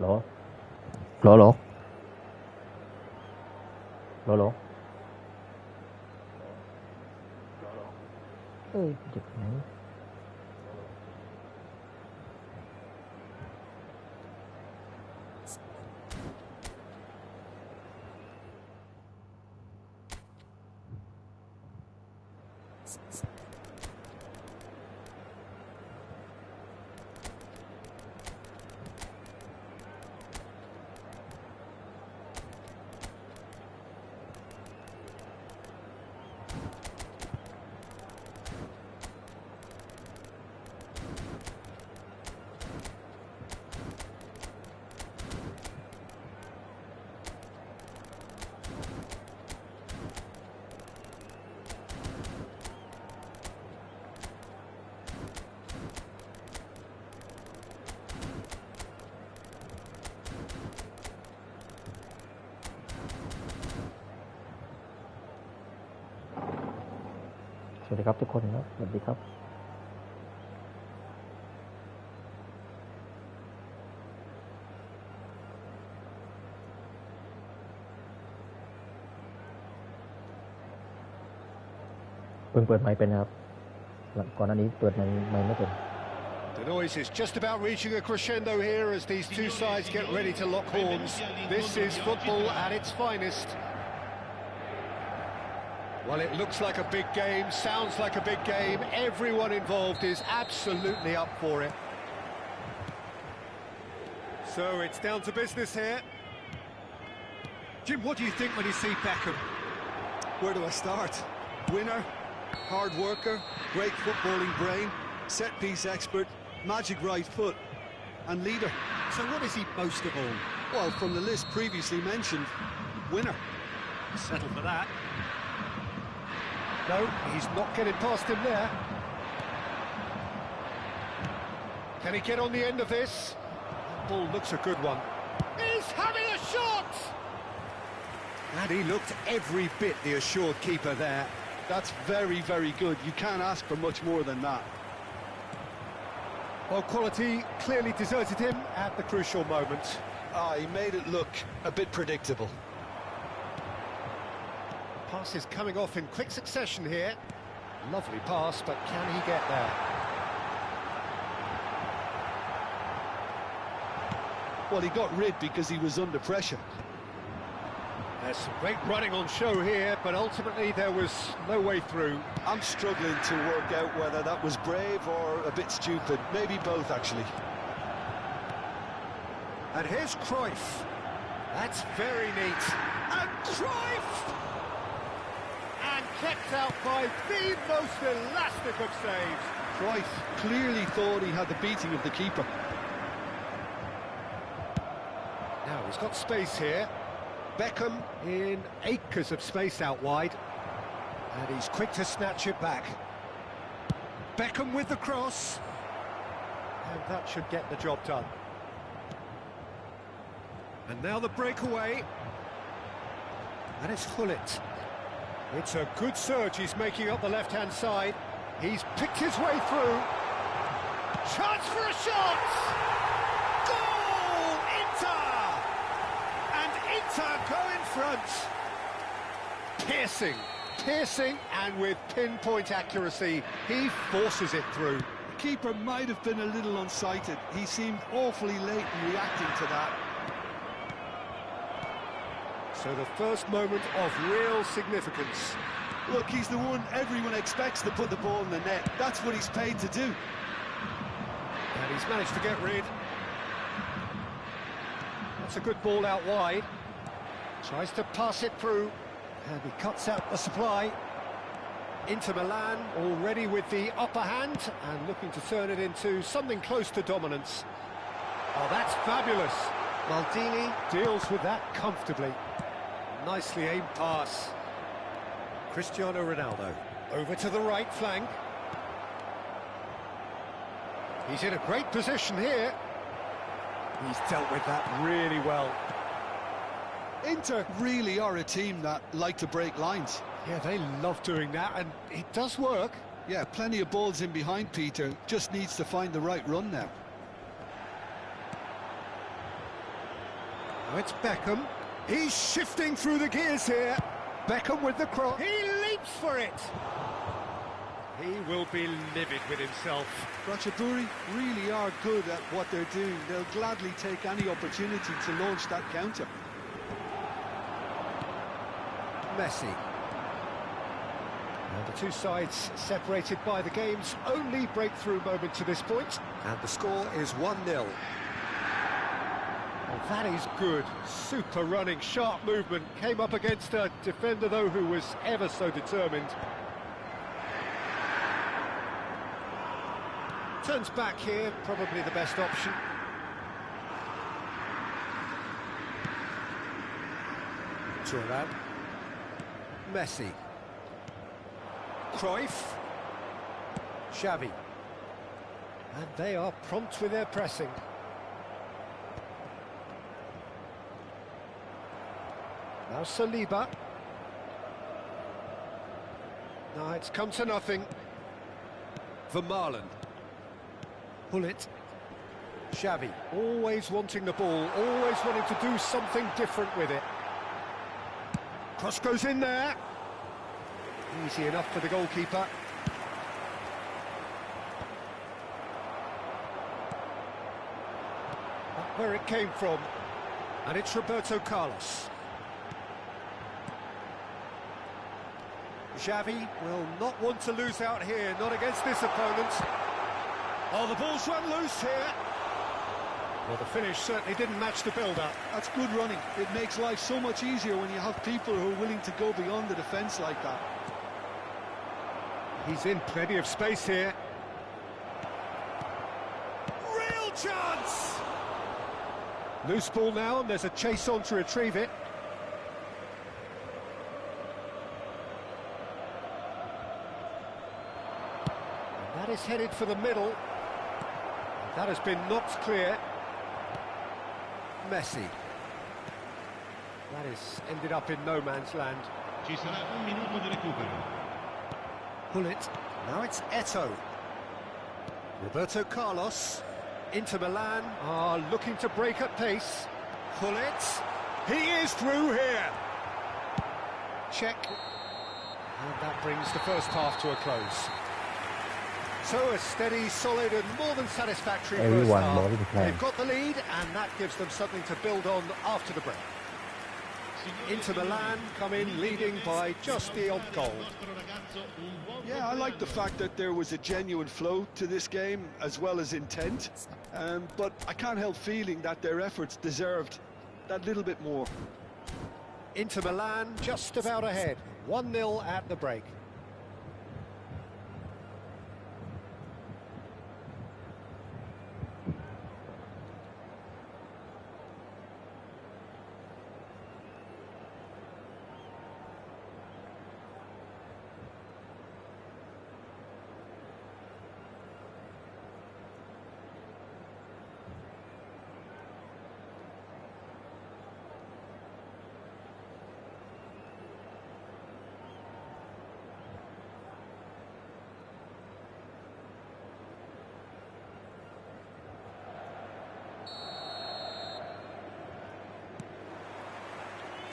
โหลโหลโหลโหลโหลเอ้ยจุดไหนสวัสดีครับทุกคนนะสวัสดีครับเพิ่งเปิดไมค์เป็นนะครับก่อนหน้านี้เปิดไมค์ไม่เป็น The noise is just about reaching a crescendo here as these two sides get ready to lock horns. This is football at its finest. Well, it looks like a big game, sounds like a big game. Everyone involved is absolutely up for it. So it's down to business here. Jim, what do you think when you see Beckham? Where do I start? Winner, hard worker, great footballing brain, set-piece expert, magic right foot, and leader. So what is he most of all? Well, from the list previously mentioned, winner. Settle for that. No, he's not getting past him there. Can he get on the end of this? That ball looks a good one. He's having a shot! And he looked every bit the assured keeper there. That's very, very good. You can't ask for much more than that. Well, quality clearly deserted him at the crucial moment. He made it look a bit predictable. Pass is coming off in quick succession here. Lovely pass, but can he get there? Well, he got rid because he was under pressure. There's some great running on show here, but ultimately there was no way through. I'm struggling to work out whether that was brave or a bit stupid. Maybe both, actually. And here's Cruyff. That's very neat. And Cruyff! And kept out by the most elastic of saves. Cruyff clearly thought he had the beating of the keeper. Now he's got space here. Beckham in acres of space out wide. And he's quick to snatch it back. Beckham with the cross. And that should get the job done. And now the breakaway. And it's Hullet. It's a good surge he's making up the left-hand side. He's picked his way through. Chance for a shot! Goal! Inter! And Inter go in front. Piercing, and with pinpoint accuracy, he forces it through. The keeper might have been a little unsighted. He seemed awfully late in reacting to that. So the first moment of real significance. Look, he's the one everyone expects to put the ball in the net. That's what he's paid to do. And he's managed to get rid. That's a good ball out wide. Tries to pass it through. And he cuts out the supply. Inter Milan already with the upper hand and looking to turn it into something close to dominance. Oh, that's fabulous. Maldini deals with that comfortably. Nicely aimed pass. Cristiano Ronaldo over to the right flank. He's in a great position here. He's dealt with that really well. Inter really are a team that like to break lines. Yeah, they love doing that, and it does work. Yeah, plenty of balls in behind Peter. Just needs to find the right run now. Now it's Beckham. He's shifting through the gears here. Beckham with the cross. He leaps for it. He will be livid with himself. Ratchaburi really are good at what they're doing. They'll gladly take any opportunity to launch that counter. Messi. And the two sides separated by the game's only breakthrough moment to this point. And the score is 1-0. Well, that is good. Super running, sharp movement. Came up against a defender, though, who was ever so determined. Turns back here, probably the best option. Thuram. Messi. Cruyff. Xavi. And they are prompt with their pressing. Now Saliba. No, it's come to nothing. Vermaelen. Hullet. Xavi, always wanting the ball, always wanting to do something different with it. Cross goes in there. Easy enough for the goalkeeper. That's where it came from. And it's Roberto Carlos. Xavi will not want to lose out here, not against this opponent. Oh, the ball's run loose here. Well, the finish certainly didn't match the build-up. That's good running. It makes life so much easier when you have people who are willing to go beyond the defence like that. He's in plenty of space here. Real chance! Loose ball now, and there's a chase on to retrieve it. And that is headed for the middle. That has been knocked clear. Messi. That has ended up in no man's land. Ci sarà un minuto di recupero. Hullet. Now it's Eto'o. Roberto Carlos. Inter Milan are looking to break at pace. Hullet. He is through here. Check. And that brings the first half to a close. So a steady, solid and more than satisfactory first half. They've got the lead and that gives them something to build on after the break. Inter Milan come in leading by just the odd goal. Yeah, I like the fact that there was a genuine flow to this game as well as intent, but I can't help feeling that their efforts deserved that little bit more. Inter Milan just about ahead, 1-0 at the break.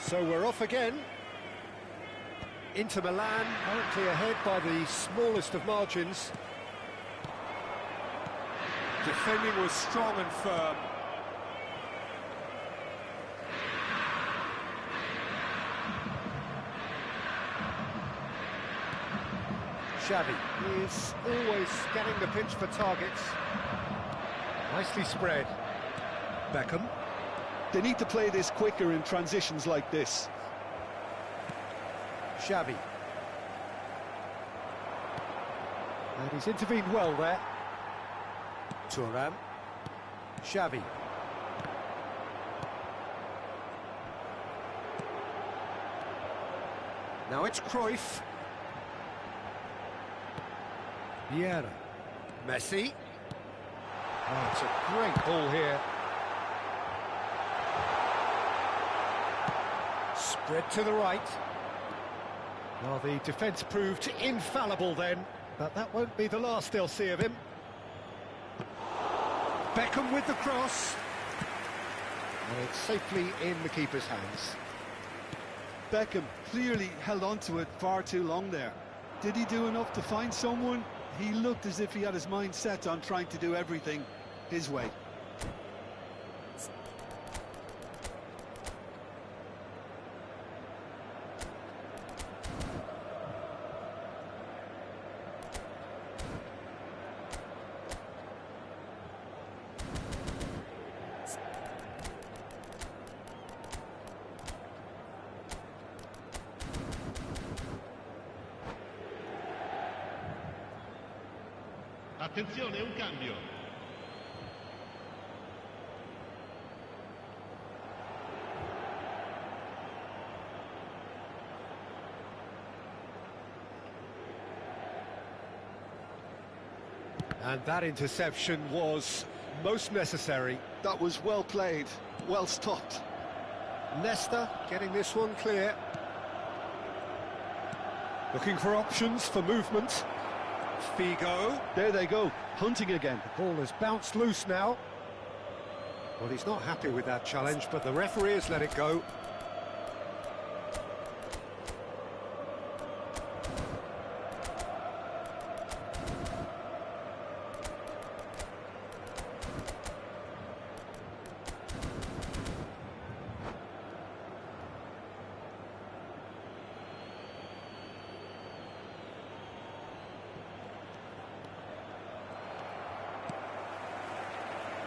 So we're off again. Inter Milan currently ahead by the smallest of margins. Defending was strong and firm. Xavi is always scanning the pitch for targets. Nicely spread. Beckham. They need to play this quicker in transitions like this. Xavi. And he's intervened well there. Thuram. Xavi. Now it's Cruyff. Vieira. Messi. Oh, it's a great ball here. Spread to the right. Well, the defence proved infallible then, but that won't be the last they'll see of him. Beckham with the cross. And it's safely in the keeper's hands. Beckham clearly held on to it far too long there. Did he do enough to find someone? He looked as if he had his mind set on trying to do everything his way. Attenzione, un cambio. And that interception was most necessary. That was well played, well stopped. Leicester getting this one clear. Looking for options for movement. Figo. There they go, hunting again. The ball has bounced loose now. Well, he's not happy with that challenge, but the referee has let it go.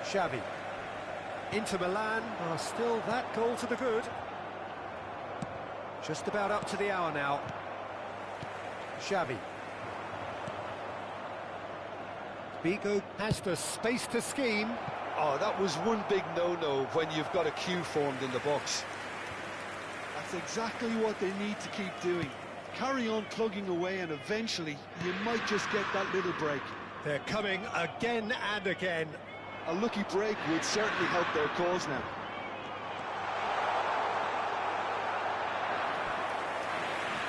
Xavi. Inter Milan are still that goal to the good. Just about up to the hour now. Xavi. Figo has the space to scheme. Oh, that was one big no-no when you've got a queue formed in the box. That's exactly what they need to keep doing. Carry on plugging away and eventually you might just get that little break. They're coming again and again. A lucky break would certainly help their cause now.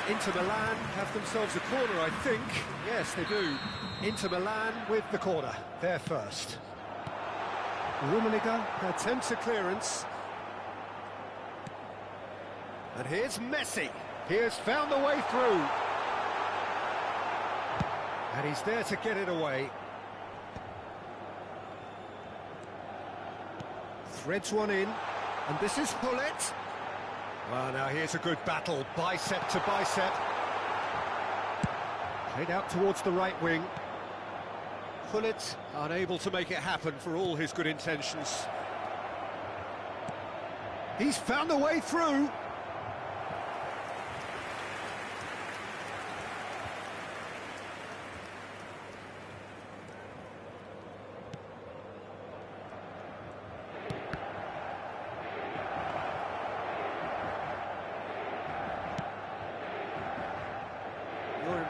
Inter Milan have themselves a corner, I think. Yes, they do. Inter Milan with the corner. They're first. Rummenigge attempts a clearance. And here's Messi. He has found the way through. And he's there to get it away. Threads one in, and this is Pullet. Well, now here's a good battle, bicep to bicep. Played out towards the right wing. Pullet unable to make it happen for all his good intentions. He's found a way through.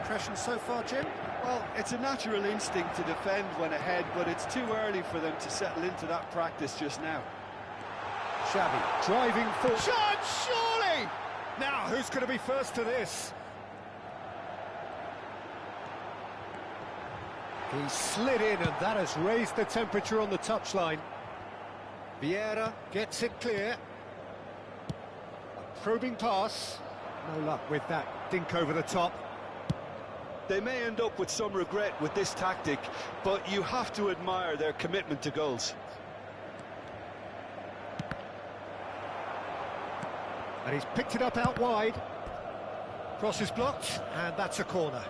Impression so far, Jim? Well, it's a natural instinct to defend when ahead, but it's too early for them to settle into that practice just now. Xavi driving full shot, surely! Now, who's going to be first to this? He slid in, and that has raised the temperature on the touchline. Vieira gets it clear. A probing pass. No luck with that dink over the top. They may end up with some regret with this tactic, but you have to admire their commitment to goals. And he's picked it up out wide. Cross is blocked, and that's a corner.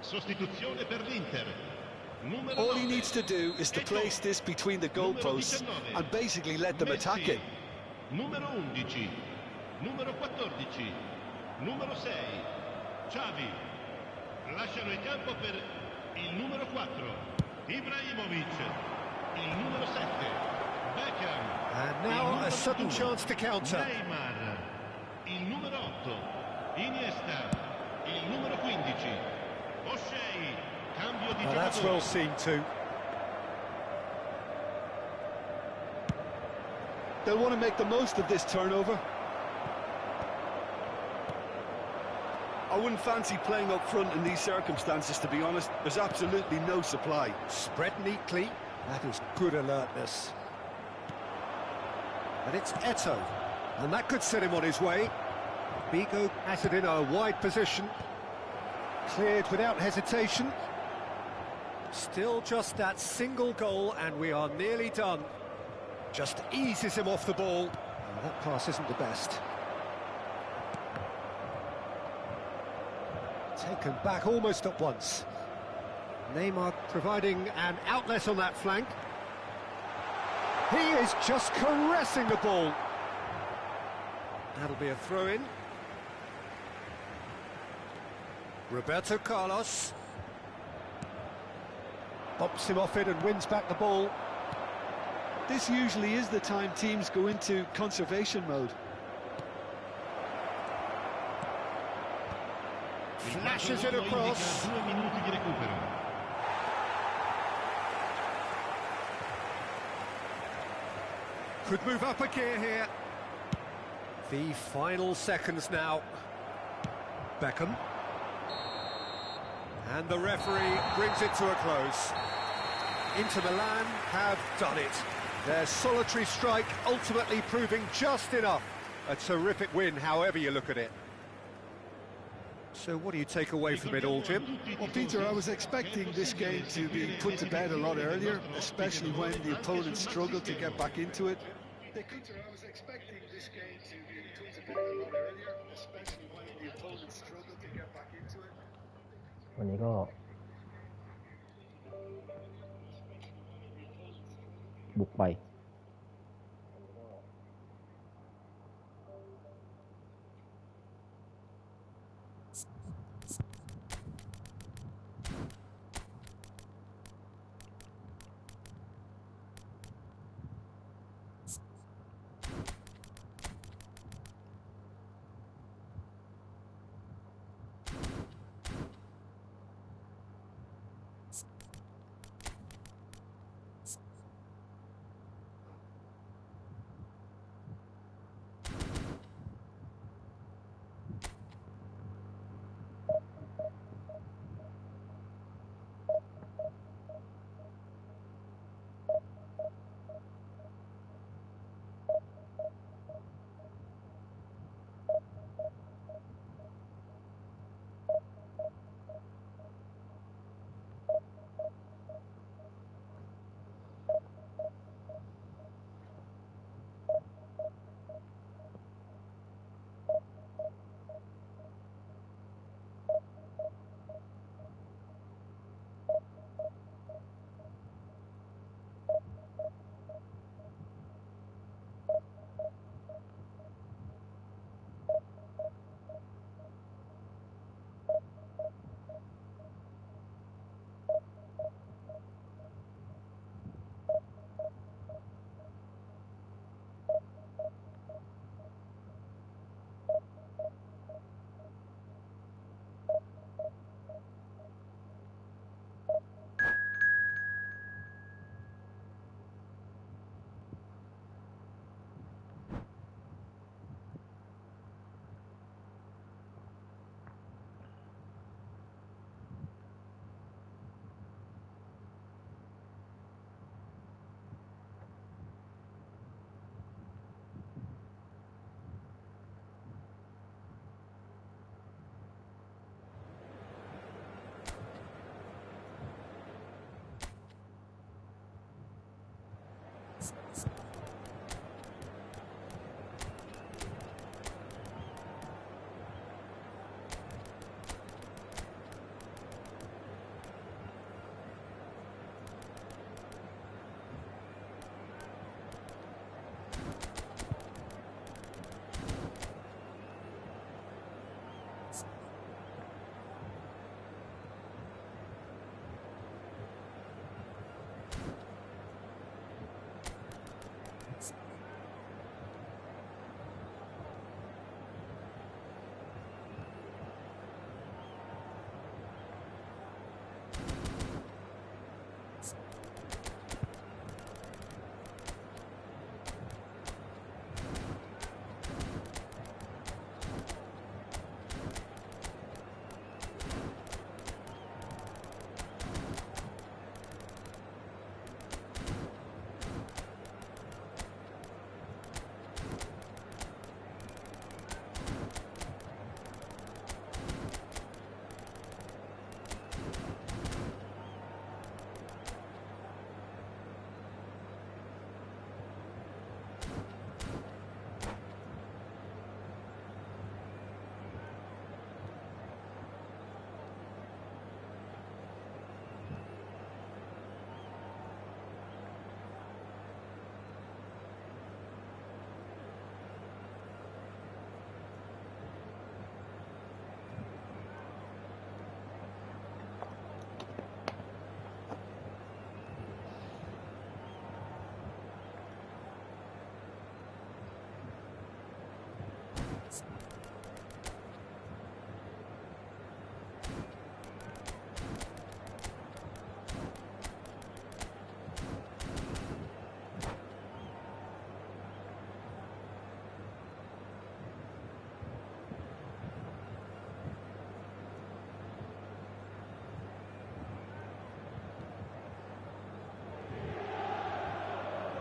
Sostituzione per l'Inter. Numero All he 9. needs to do is to place this between the goalposts and basically let them attack it. Numero 11. Numero 14. Numero 6. Xavi. Lasciano il campo per il numero 4. Ibrahimovic. Il numero 7. Beckham. And now a sudden chance to counter. Neymar. Il numero 8. Iniesta. Il numero 15. O'Shea. Cambio di Well, that's giocatore. well seen too. They'll want to make the most of this turnover. I wouldn't fancy playing up front in these circumstances, to be honest. There's absolutely no supply. Spread neatly. That is good alertness. And it's Eto'o. And that could set him on his way. Bigo has it in a wide position. Cleared without hesitation. Still just that single goal and we are nearly done. Just eases him off the ball. Oh, that pass isn't the best. Taken back almost at once. Neymar providing an outlet on that flank. He is just caressing the ball. That'll be a throw-in. Roberto Carlos. Bumps him off it and wins back the ball. This usually is the time teams go into conservation mode. Flashes it across. 2 minuti di recupero. Could move up a gear here. The final seconds now. Beckham. And the referee brings it to a close. Inter Milan have done it. Their solitary strike ultimately proving just enough. A terrific win, however you look at it. So what do you take away from it all, Jim? Well, Peter, I was expecting this game to be put to bed a lot earlier, especially when the opponent struggled to get back into it. Peter, I was expecting this game to be put to bed a lot earlier, especially when the opponent struggled to get back into it. วันนี้ก็บุกไป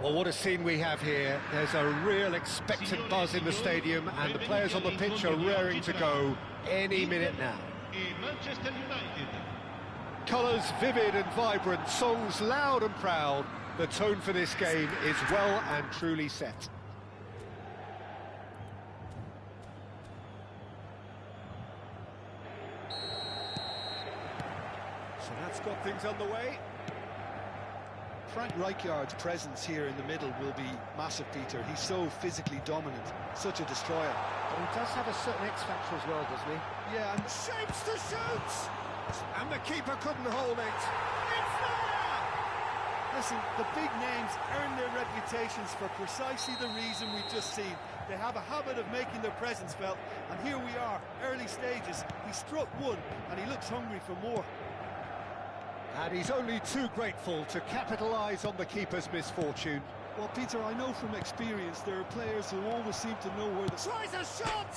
Well, what a scene we have here. There's a real expectant buzz in the stadium, and the players on the pitch are raring to go any minute now. Manchester United. Colours vivid and vibrant, songs loud and proud. The tone for this game is well and truly set. So that's got things underway. Frank Rijkaard's presence here in the middle will be massive, Peter. He's so physically dominant, such a destroyer. But he does have a certain X factor as well, doesn't he? Yeah, and Shapes to shoot! And the keeper couldn't hold it. It's there! listen, the big names earn their reputations for precisely the reason we've just seen. They have a habit of making their presence felt, and here we are, early stages. He struck one, and he looks hungry for more. And he's only too grateful to capitalise on the keeper's misfortune. Well, Peter, I know from experience there are players who always seem to know where the... Tries a shot!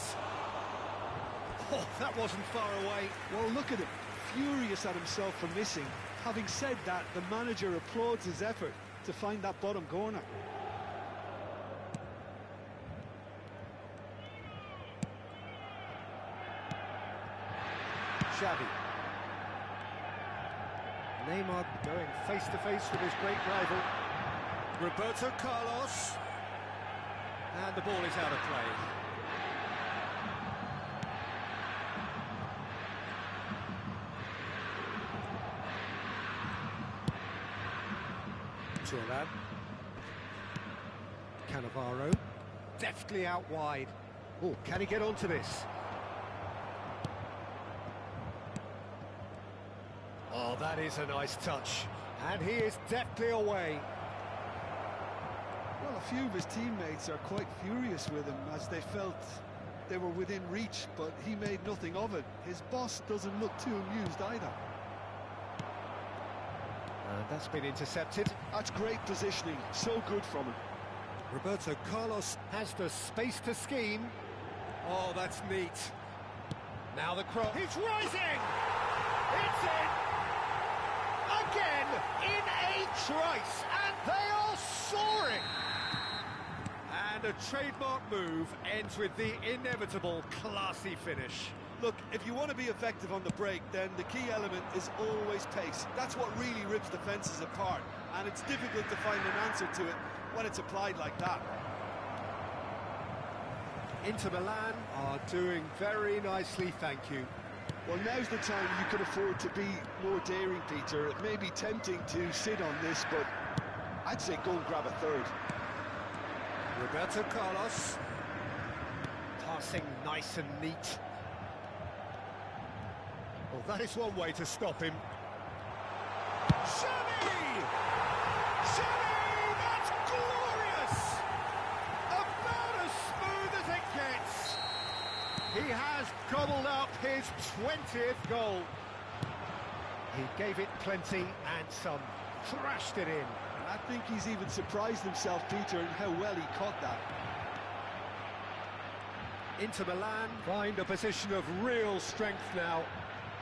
Oh, that wasn't far away. Well, look at him, furious at himself for missing. Having said that, the manager applauds his effort to find that bottom corner. Xavi. Neymar going face-to-face with his great rival. Roberto Carlos. And the ball is out of play. Turan. Cannavaro. Deftly out wide. Oh, can he get onto this? Oh, that is a nice touch. And he is deftly away. Well, a few of his teammates are quite furious with him as they felt they were within reach, but he made nothing of it. His boss doesn't look too amused either. And that's been intercepted. That's great positioning, so good from him. Roberto Carlos has the space to scheme. Oh, that's neat. Now the cross. He's rising! It's in! Again, in a trice, and they are soaring! And a trademark move ends with the inevitable classy finish. Look, if you want to be effective on the break, then the key element is always pace. That's what really rips defences apart, and it's difficult to find an answer to it when it's applied like that. Inter Milan are doing very nicely, thank you. Well, now's the time you can afford to be more daring, Peter. It may be tempting to sit on this, but I'd say go and grab a third. Roberto Carlos. Passing nice and neat. Well, that is one way to stop him. Xavi! Xavi! That's glorious! About as smooth as it gets. He has gobbled up his 20th goal. He gave it plenty and some. Thrashed it in. I think he's even surprised himself, Peter, in how well he caught that. Inter Milan find a position of real strength now.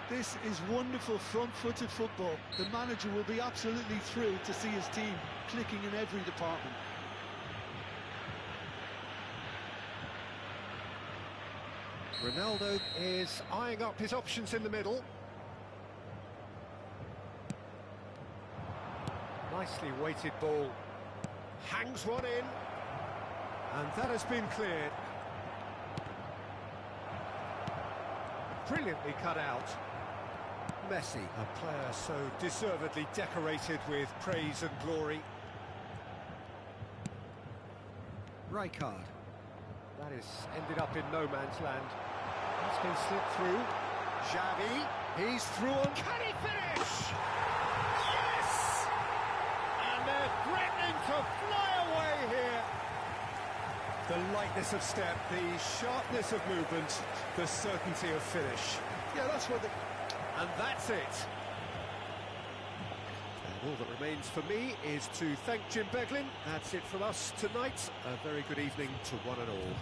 This is wonderful front-footed football. The manager will be absolutely thrilled to see his team clicking in every department. Ronaldo is eyeing up his options in the middle. Nicely weighted ball. Hangs one in. And that has been cleared. Brilliantly cut out. Messi, a player so deservedly decorated with praise and glory. Rijkaard. That is ended up in no man's land. That's been slipped through. Xavi, he's through on... Can he finish? Yes! And they're threatening to fly away here. The lightness of step, the sharpness of movement, the certainty of finish. Yeah, that's what the... And that's it. And all that remains for me is to thank Jim Beglin. That's it from us tonight. A very good evening to one and all.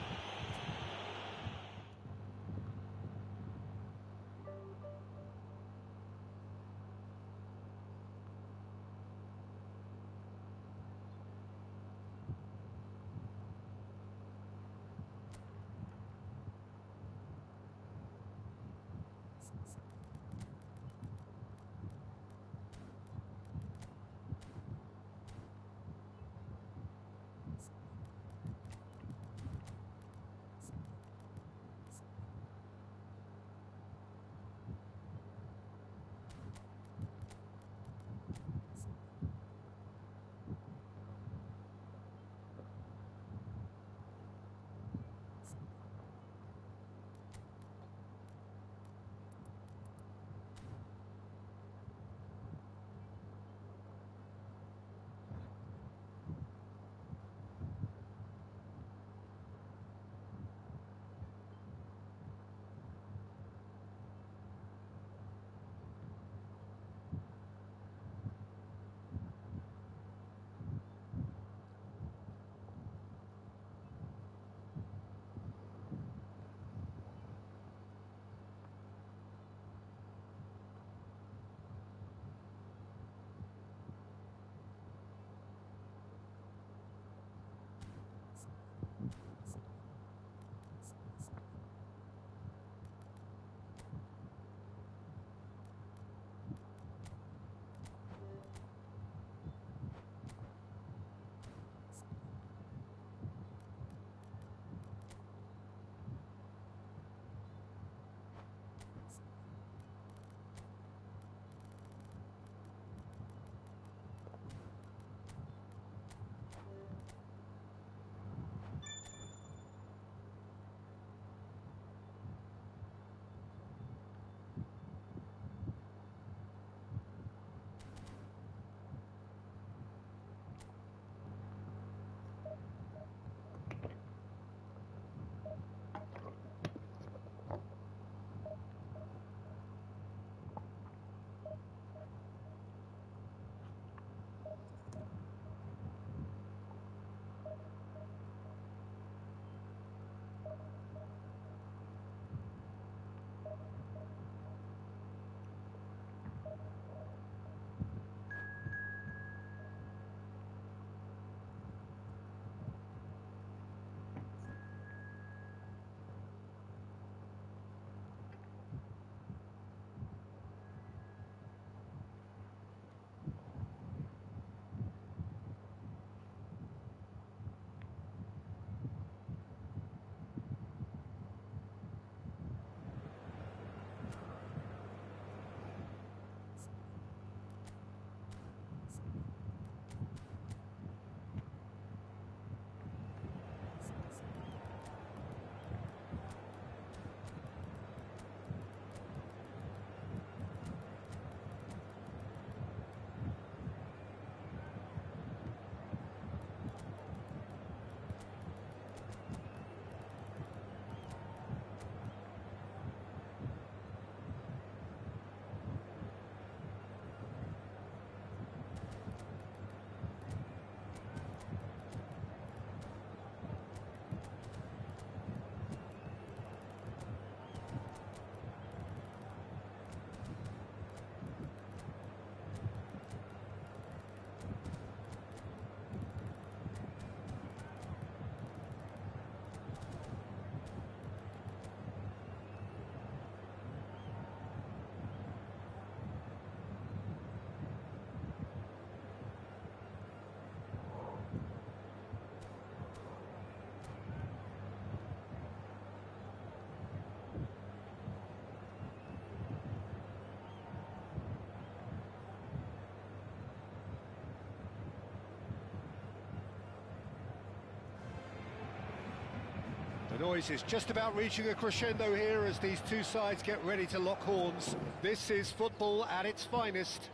noise is just about reaching a crescendo here as these two sides get ready to lock horns. This is football at its finest.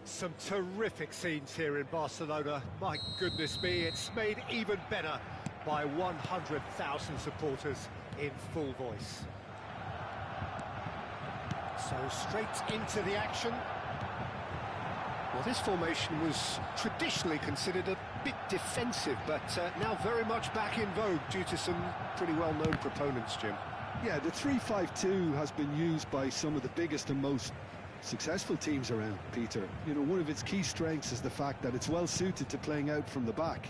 Some terrific scenes here in Barcelona. My goodness me, it's made even better by 100,000 supporters in full voice. So straight into the action. Well, this formation was traditionally considered a bit defensive, but now very much back in vogue due to some pretty well-known proponents, Jim. Yeah, the 3-5-2 has been used by some of the biggest and most successful teams around, Peter. You know, one of its key strengths is the fact that it's well suited to playing out from the back.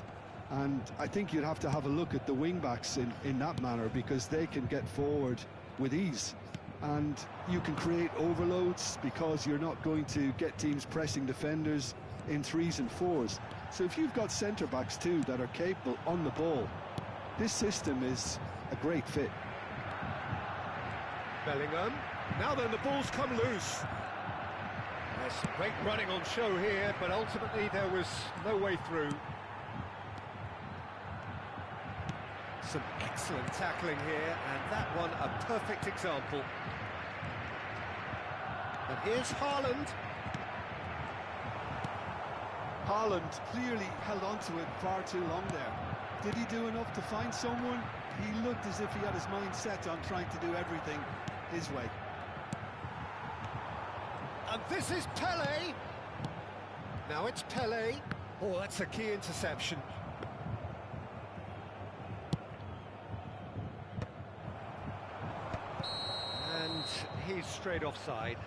And I think you'd have to have a look at the wing-backs in that manner, because they can get forward with ease. And you can create overloads because you're not going to get teams pressing defenders in 3s and 4s. So if you've got centre-backs too that are capable on the ball, this system is a great fit. Bellingham. Now then, the ball's come loose. There's some great running on show here, but ultimately there was no way through. Some excellent tackling here, and that one a perfect example. And here's Haaland. Haaland clearly held on to it far too long there. Did he do enough to find someone? He looked as if he had his mind set on trying to do everything his way. And this is Pele. Now it's Pele. Oh, that's a key interception. And he's straight offside.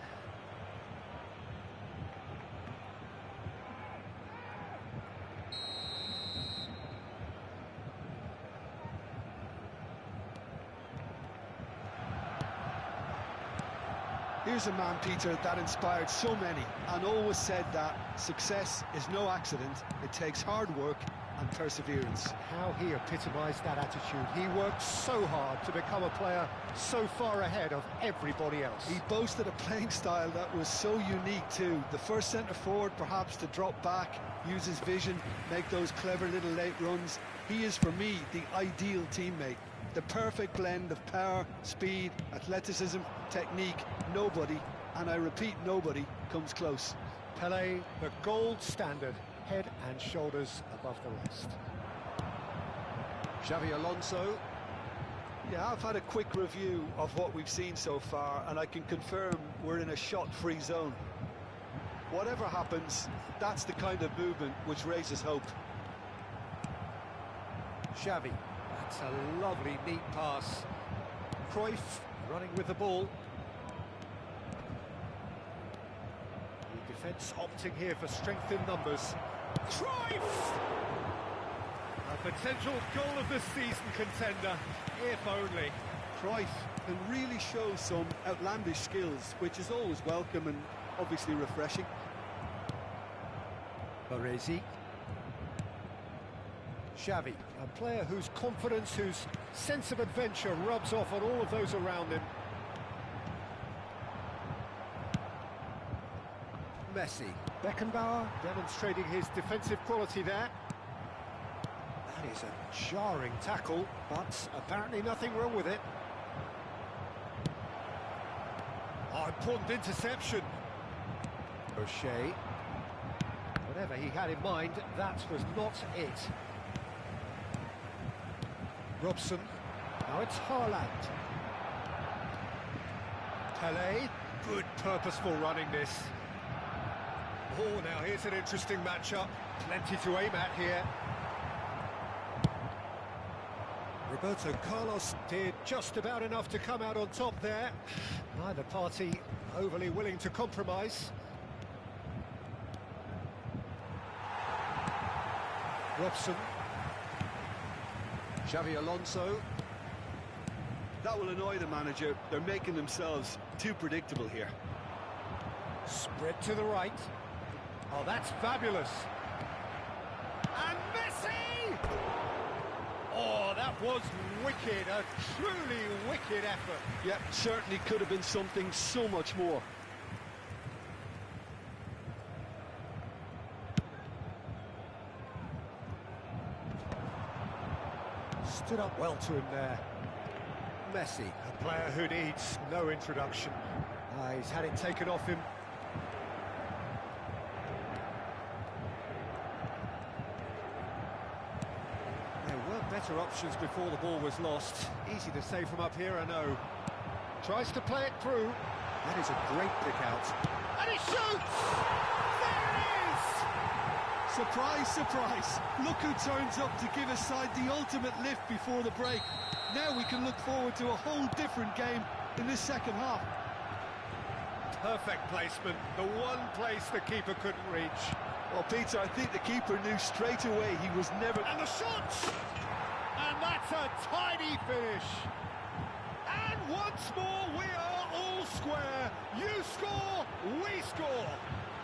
Here's a man, Peter, that inspired so many and always said that success is no accident. It takes hard work and perseverance. How he epitomised that attitude. He worked so hard to become a player so far ahead of everybody else. He boasted a playing style that was so unique too. The first centre-forward perhaps to drop back, use his vision, make those clever little late runs. He is, for me, the ideal teammate. The perfect blend of power, speed, athleticism, technique. Nobody, and I repeat, nobody, comes close. Pele, the gold standard, head and shoulders above the rest. Xavi Alonso. Yeah, I've had a quick review of what we've seen so far, and I can confirm we're in a shot-free zone. Whatever happens, that's the kind of movement which raises hope. Xavi, that's a lovely, neat pass. Cruyff running with the ball. The defence opting here for strength in numbers. Cruyff! A potential goal of the season contender, if only. Cruyff can really show some outlandish skills, which is always welcome and obviously refreshing. Baresi. Xavi, a player whose confidence, whose sense of adventure rubs off on all of those around him. Messi. Beckenbauer demonstrating his defensive quality there. That is a jarring tackle, but apparently nothing wrong with it. Oh, important interception. O'Shea. Whatever he had in mind, that was not it. Robson. Now it's Haaland. Pele. Good purposeful running this. Oh, now here's an interesting matchup. Plenty to aim at here. Roberto Carlos did just about enough to come out on top there. Neither party overly willing to compromise. Robson. Xavi Alonso. That will annoy the manager. They're making themselves too predictable here. Spread to the right. Oh, that's fabulous. And Messi! Oh, that was wicked, a truly wicked effort. Yep, certainly could have been something so much more. Stood up well to him there. Messi, a player who needs no introduction. He's had it taken off him. There were better options before the ball was lost. Easy to say from up here, I know. Tries to play it through. That is a great pick out. And he shoots! There it is! Surprise, surprise. Look who turns up to give his side the ultimate lift before the break. Now we can look forward to a whole different game in this second half. Perfect placement, the one place the keeper couldn't reach. Well, Peter, I think the keeper knew straight away he was never... And the shot! And that's a tidy finish. And once more, we are all square. You score, we score.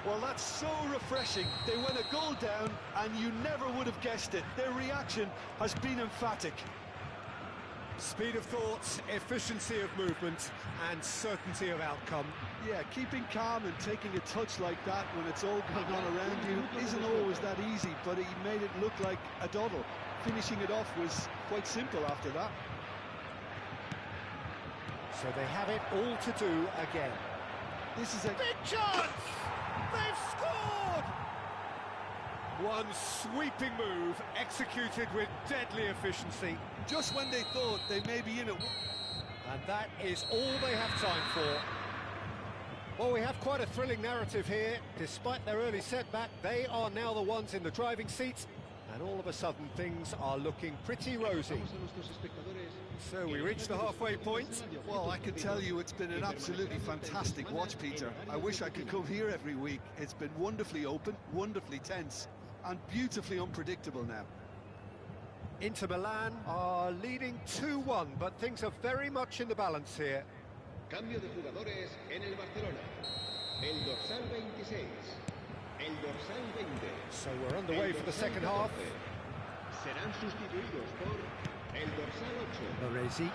Well, that's so refreshing. They went a goal down, and you never would have guessed it. Their reaction has been emphatic. Speed of thought, efficiency of movement, and certainty of outcome. Yeah, keeping calm and taking a touch like that when it's all going on around you isn't always that easy, but he made it look like a doddle. Finishing it off was quite simple after that. So they have it all to do again. This is a big chance! They've scored! One sweeping move, executed with deadly efficiency. just when they thought they may be in it. And that is all they have time for. Well, we have quite a thrilling narrative here. Despite their early setback, they are now the ones in the driving seat, and all of a sudden things are looking pretty rosy. So we reach the halfway point. Well, I can tell you it's been an absolutely fantastic watch, Peter. I wish I could come here every week. It's been wonderfully open, wonderfully tense, and beautifully unpredictable now. Inter Milan are leading 2-1, but things are very much in the balance here. Cambio de jugadores en el Barcelona. El dorsal 26. El dorsal 20. So we're underway for the second half. Serán sustituidos por el dorsal 8. Baresi.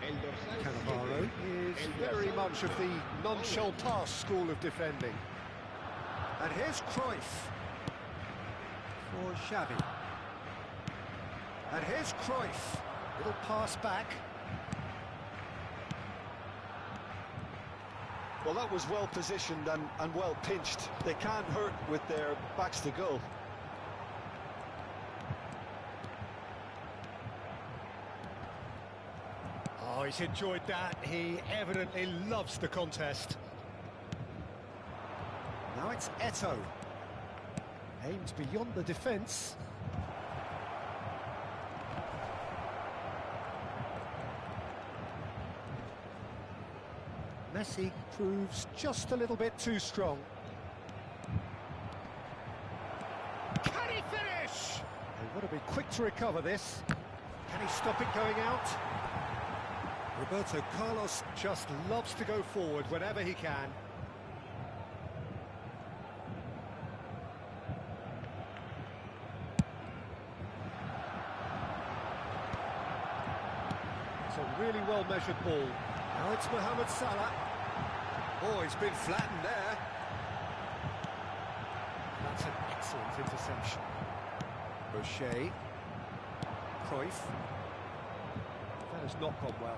El dorsal Cannavaro 7. is very much of the non-shell pass school of defending. And here's Cruyff for Xavi. And here's Cruyff. Little pass back. Well, that was well positioned and well pinched. They can't hurt with their backs to goal. Oh, he's enjoyed that. He evidently loves the contest. Now it's Eto'o. Aims beyond the defence. Messi proves just a little bit too strong. Can he finish? They've got to be quick to recover this. Can he stop it going out? Roberto Carlos just loves to go forward whenever he can. It's a really well-measured ball. Now it's Mohamed Salah. Oh, he's been flattened there. That's an excellent interception. Rocher. Cruyff. That has not gone well.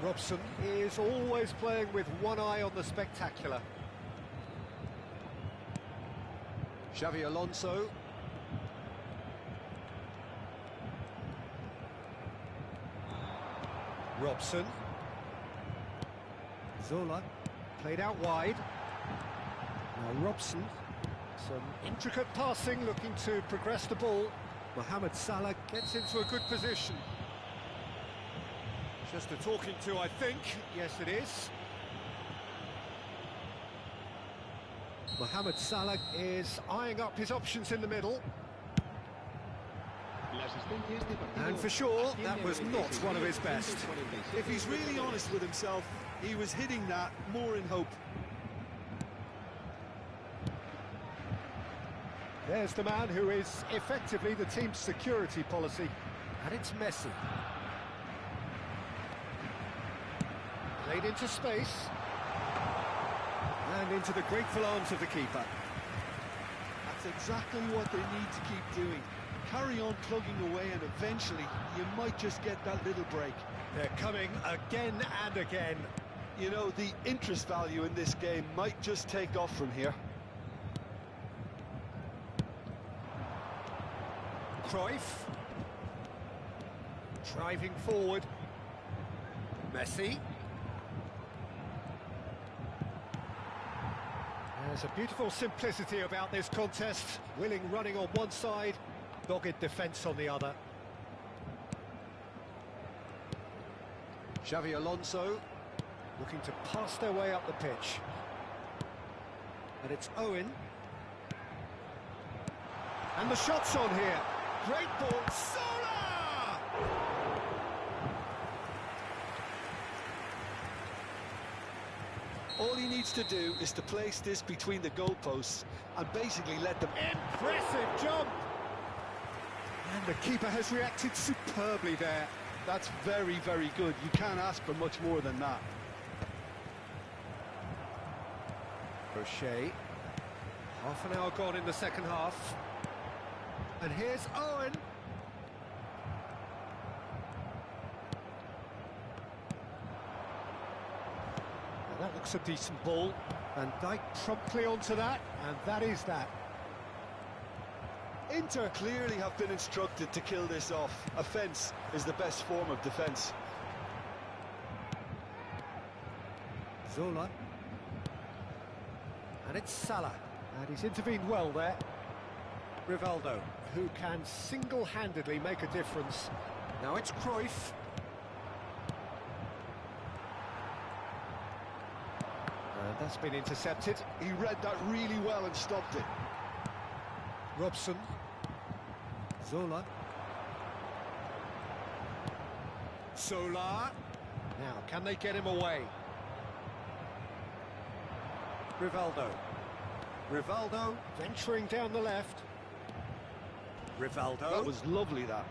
Robson is always playing with one eye on the spectacular. Xavi Alonso. Robson. Zola, played out wide. Now Robson, some intricate passing, looking to progress the ball. Mohamed Salah gets into a good position. Just a talking to, I think. Yes, it is. Mohamed Salah is eyeing up his options in the middle. And for sure, that was not one of his best. If he's really honest with himself, he was hitting that more in hope. There's the man who is effectively the team's security policy. And it's Messi. Played into space. And into the grateful arms of the keeper. That's exactly what they need to keep doing. Carry on plugging away and eventually you might just get that little break. They're coming again and again. You know, the interest value in this game might just take off from here. Cruyff. Driving forward. Messi. There's a beautiful simplicity about this contest. Willing running on one side, dogged defence on the other. Xavi Alonso looking to pass their way up the pitch. And it's Owen. And the shot's on here. Great ball. Sola! All he needs to do is to place this between the goalposts and basically let them... Impressive jump! And the keeper has reacted superbly there. That's very, very good. You can't ask for much more than that. Rocher. Half an hour gone in the second half. And here's Owen. Now that looks a decent ball. Van Dijk promptly onto that, and that is that. Inter clearly have been instructed to kill this off. Offence is the best form of defence. Zola. And it's Salah. And he's intervened well there. Rivaldo, who can single-handedly make a difference. Now it's Cruyff. And that's been intercepted. He read that really well and stopped it. Robson. Zola. Solar. Now, can they get him away? Rivaldo. Rivaldo venturing down the left. Rivaldo. That was lovely, that.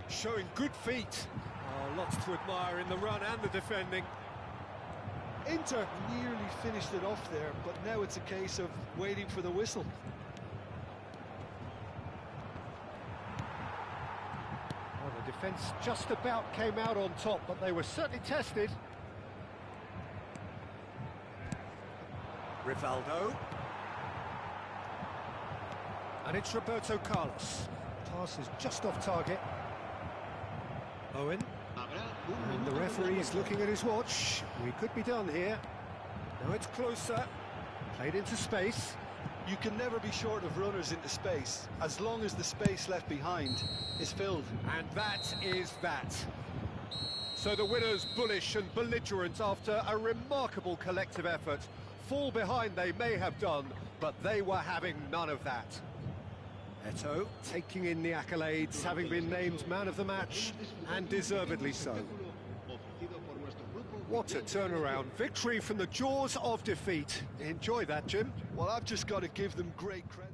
Showing good feet. Oh, lots to admire in the run and the defending. Inter nearly finished it off there, but now it's a case of waiting for the whistle. Well, the defence just about came out on top, but they were certainly tested. Rivaldo. And it's Roberto Carlos. Pass is just off target. Owen. And the referee is looking at his watch. We could be done here. Now it's closer. Played into space. You can never be short of runners into space, as long as the space left behind is filled. And that is that. So the winners bullish and belligerent after a remarkable collective effort. Fall behind they may have done, but they were having none of that. Eto'o taking in the accolades, having been named man of the match, and deservedly so. What a turnaround. Victory from the jaws of defeat. Enjoy that, Jim. Well, I've just got to give them great credit.